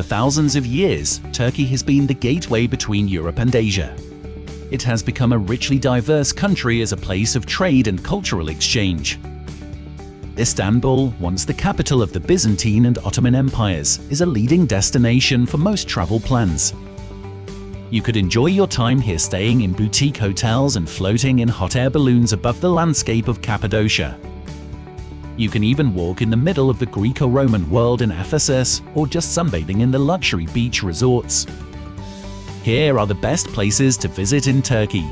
For thousands of years, Turkey has been the gateway between Europe and Asia. It has become a richly diverse country as a place of trade and cultural exchange. Istanbul, once the capital of the Byzantine and Ottoman empires, is a leading destination for most travel plans. You could enjoy your time here staying in boutique hotels and floating in hot air balloons above the landscape of Cappadocia. You can even walk in the middle of the Greco-Roman world in Ephesus, or just sunbathing in the luxury beach resorts. Here are the best places to visit in Turkey.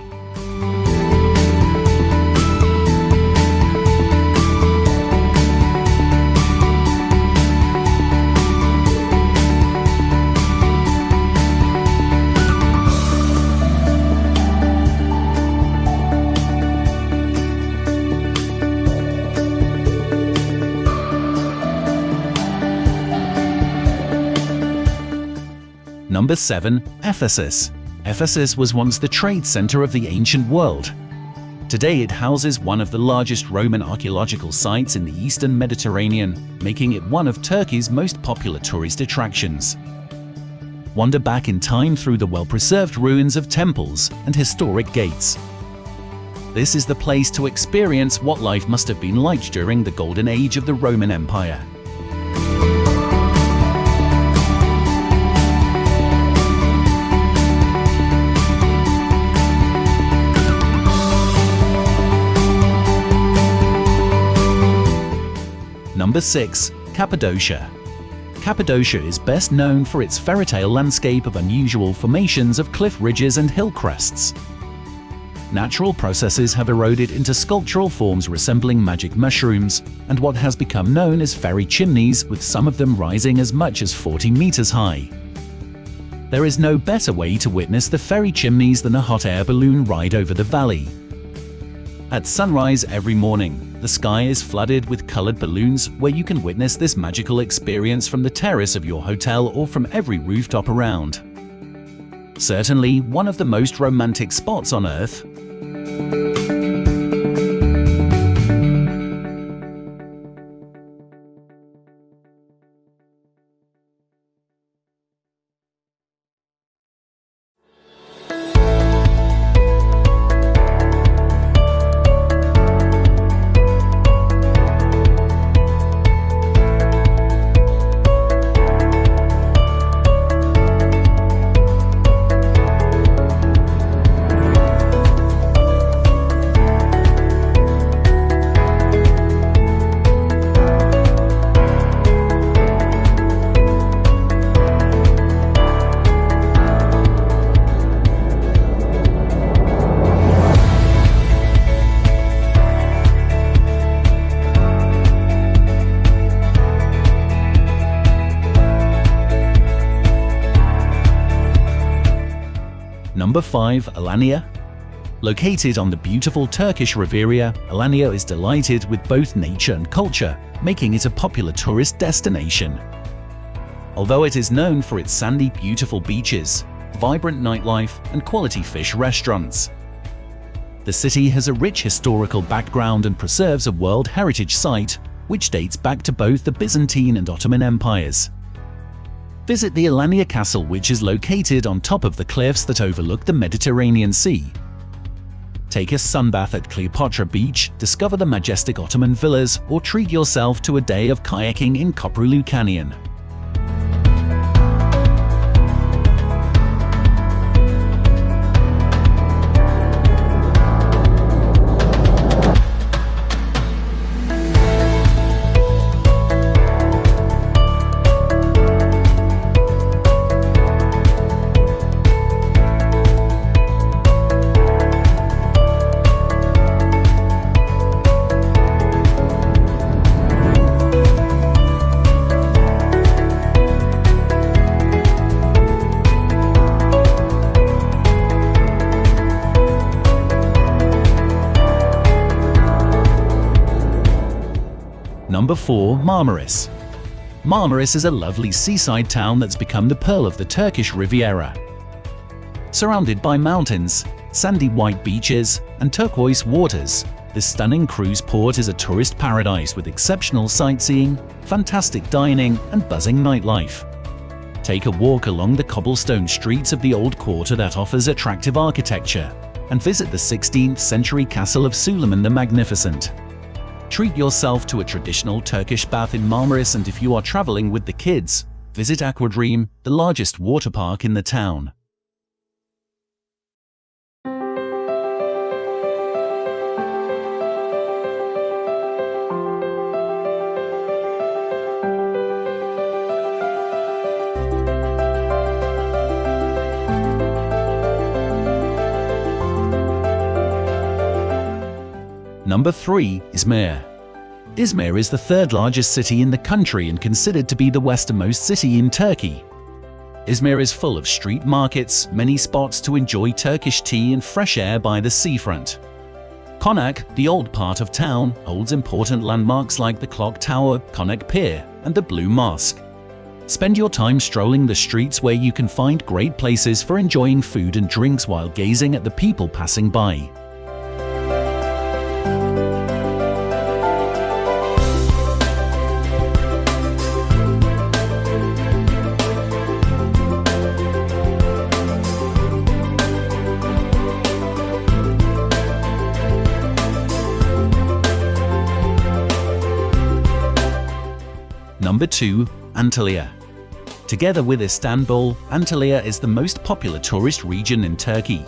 Number 7. Ephesus. Ephesus was once the trade center of the ancient world. Today it houses one of the largest Roman archaeological sites in the eastern Mediterranean, making it one of Turkey's most popular tourist attractions. Wander back in time through the well-preserved ruins of temples and historic gates. This is the place to experience what life must have been like during the golden age of the Roman Empire. Number 6. Cappadocia. Cappadocia is best known for its fairy tale landscape of unusual formations of cliff ridges and hill crests. Natural processes have eroded into sculptural forms resembling magic mushrooms, and what has become known as fairy chimneys, with some of them rising as much as 40 meters high. There is no better way to witness the fairy chimneys than a hot air balloon ride over the valley. At sunrise every morning, the sky is flooded with colored balloons where you can witness this magical experience from the terrace of your hotel or from every rooftop around. Certainly one of the most romantic spots on Earth. Number 5. Alanya. Located on the beautiful Turkish Riviera, Alanya is delighted with both nature and culture, making it a popular tourist destination. Although it is known for its sandy, beautiful beaches, vibrant nightlife, and quality fish restaurants, the city has a rich historical background and preserves a World Heritage Site, which dates back to both the Byzantine and Ottoman empires. Visit the Alanya Castle, which is located on top of the cliffs that overlook the Mediterranean Sea. Take a sunbath at Cleopatra Beach, discover the majestic Ottoman villas, or treat yourself to a day of kayaking in Köprülü Canyon. Number 4. Marmaris. Marmaris is a lovely seaside town that's become the pearl of the Turkish Riviera. Surrounded by mountains, sandy white beaches, and turquoise waters, this stunning cruise port is a tourist paradise with exceptional sightseeing, fantastic dining, and buzzing nightlife. Take a walk along the cobblestone streets of the old quarter that offers attractive architecture, and visit the 16th century castle of Suleiman the Magnificent. Treat yourself to a traditional Turkish bath in Marmaris, and if you are traveling with the kids, visit Aquadream, the largest water park in the town. Number 3. Izmir. Izmir is the third largest city in the country and considered to be the westernmost city in Turkey. Izmir is full of street markets, many spots to enjoy Turkish tea and fresh air by the seafront. Konak, the old part of town, holds important landmarks like the Clock Tower, Konak Pier, and the Blue Mosque. Spend your time strolling the streets where you can find great places for enjoying food and drinks while gazing at the people passing by. Number 2. Antalya. Together with Istanbul, Antalya is the most popular tourist region in Turkey.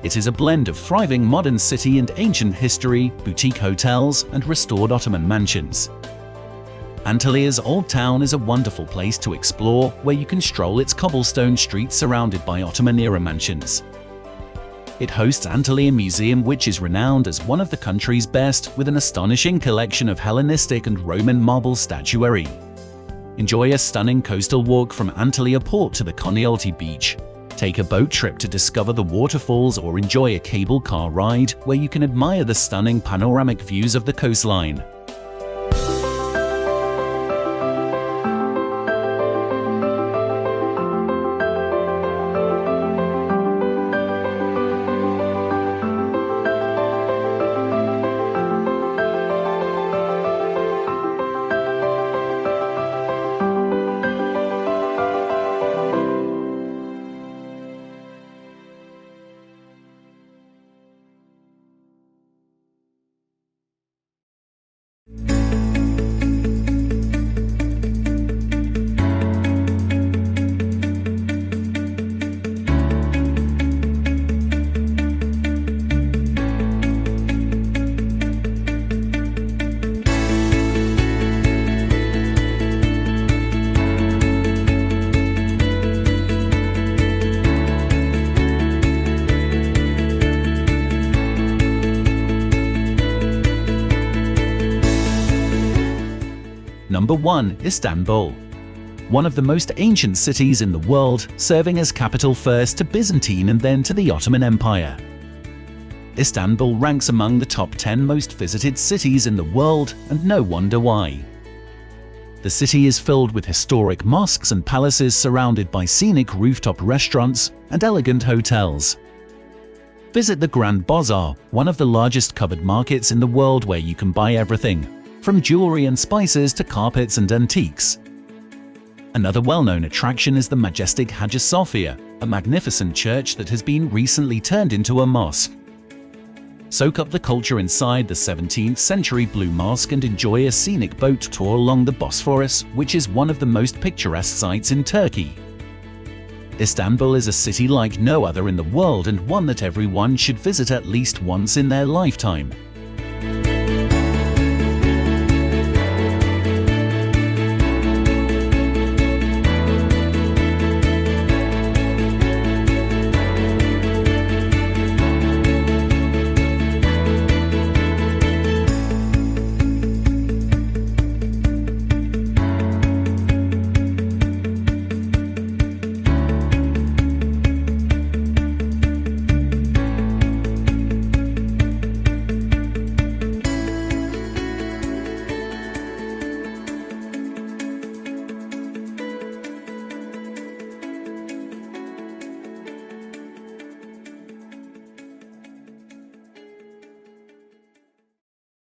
It is a blend of thriving modern city and ancient history, boutique hotels, and restored Ottoman mansions. Antalya's old town is a wonderful place to explore, where you can stroll its cobblestone streets surrounded by Ottoman-era mansions. It hosts Antalya Museum, which is renowned as one of the country's best, with an astonishing collection of Hellenistic and Roman marble statuary. Enjoy a stunning coastal walk from Antalya port to the Konyaaltı beach. Take a boat trip to discover the waterfalls, or enjoy a cable car ride where you can admire the stunning panoramic views of the coastline. Number 1. Istanbul. One of the most ancient cities in the world, serving as capital first to Byzantine and then to the Ottoman Empire. Istanbul ranks among the top 10 most visited cities in the world, and no wonder why. The city is filled with historic mosques and palaces surrounded by scenic rooftop restaurants and elegant hotels. Visit the Grand Bazaar, one of the largest covered markets in the world, where you can buy everything from jewelry and spices to carpets and antiques. Another well-known attraction is the majestic Hagia Sophia, a magnificent church that has been recently turned into a mosque. Soak up the culture inside the 17th century Blue Mosque and enjoy a scenic boat tour along the Bosphorus, which is one of the most picturesque sites in Turkey. Istanbul is a city like no other in the world, and one that everyone should visit at least once in their lifetime.